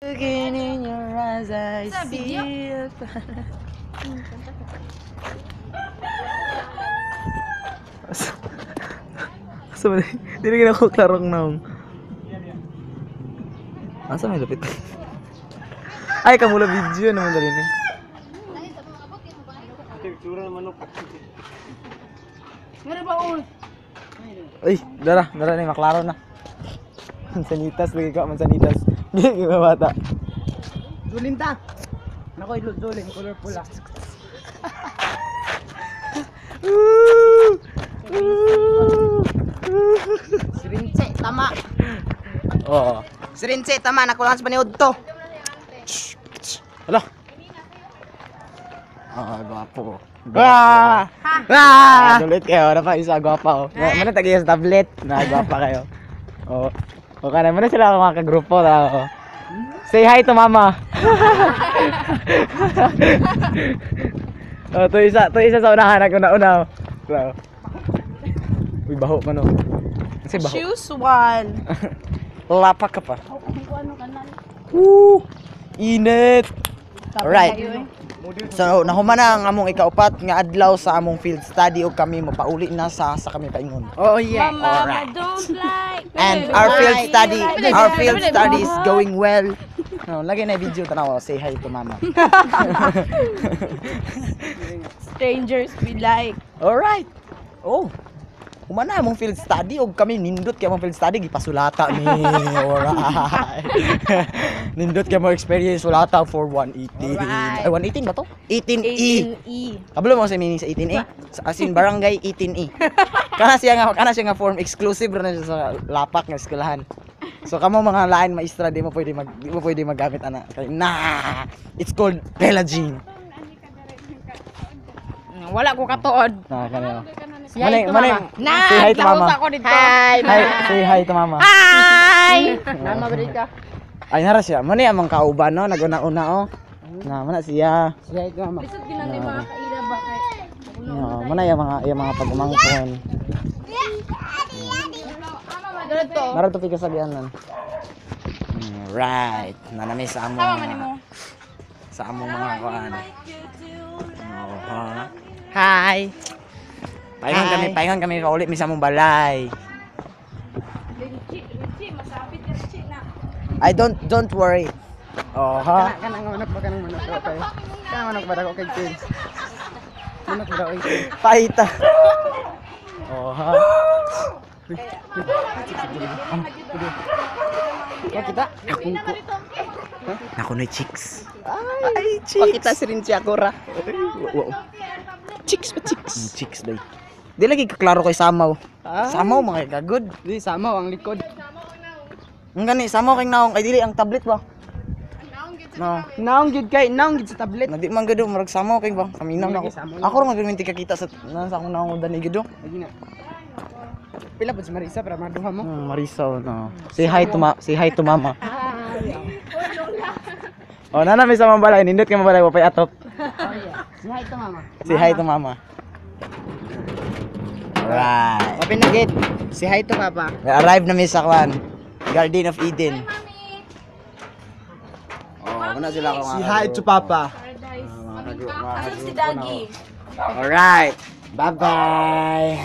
Looking in your eyes, I see it. Asa ba? Dili na ko klarong naong. Asa may lapit? Ay, kamula video naman dali ni. Tsura naman ako. Ngara ba ul? Ay, dara ni maklaro na. Mansanitas lagi ka, mansanitas. Gigi ka bata. Zulin ta. Nakoy zulin color pula. Sirinse tama. Oo. Sirinse tama nakulang sa paniud to. Hala. Gwapo. Ah! Ah! Ulit kayo, na pa isa gwapa oh. Mana tagi sa tablet, na gwapa kayo. Oh. O kana man sila ako mga kagrupo ta. Oh. Say hi to mama. Oh, to isa sa unahan ako na una. Wow. Uy, baho man oh. Kasi baho. Choose one. Lapak ka pa. Woo! Init. Alright. So nahuman na ang among ikaupat nga adlaw sa among field study ug kami mapauli na sa kami paingon. Oh yeah. Alright. Don't like. And our field study is going well. No, lagi na video tanaw, say hi to mama. Strangers be like. Alright. Oh. Humana among field study og kami nindot kay among field study gipasulata ni. Alright. Nindot kay mo experience sulata for 118. Ay 118 ba to? 18E. 18E. Kabalo mo sa meaning sa 18E? As in barangay 18E. Kana siya nga form exclusive ra na siya sa lapak nga eskwelahan. So kamo mga lain maestra di mo pwede magamit ana. Kay it's called Pelagine. Wala ko katuod. Kanyo. Say hi to mama. Say hi to mama. Ako dito. Hi. Say hi to mama. Hi. Mama Berika. Ay nara siya. Mani amang kauban no, naguna-una oh. Na mana siya. Say hi to mama. Lisod ginani mga kaila ba kay. No, mana yung mga pagumangkon. Dito. Nara to pika sabianan. Right. Nanami sa among. Sama man mo. Sa among mga kuan. Oh, Hi. paingon kami pa ulit mi sa among balay. Richie, masapit ka Richie na. I don't worry. Oh, ha. Kanang manok ba kanang manok okay. Kanang manok ba dako kay Ken. Manok ba daw kay Paita. Oh, ha. kita. Nako na chicks. Ay, chicks. Kita sirinse ako ra. Chicks pa chicks. Chicks day. Di lagi kaklaro kay samaw. Ah. Samaw mga kagod. Di sama ang likod. Ang gani samaw kay naong ay dili ang tablet ba? No. Naong gid sa tablet. Nadi man gado murag samaw kay ba? Kaminaw na ako. Lagi samaw. Ako ra magminti ka kita sa nasa akong naong dani gado. Lagi na. Pila pud si Marisa para maduha mo. Marisaw no. Say hi to mama. Oh, nana may sa mambalay, nindot kay mambalay papay atop. Say hi to mama. Say hi to mama. Alright. Open na gate. Say hi to papa. Arrive na mi sa kwan. Garden of Eden. Oh, muna sila ko Say hi to papa. Si Dagi. Alright. Bye-bye.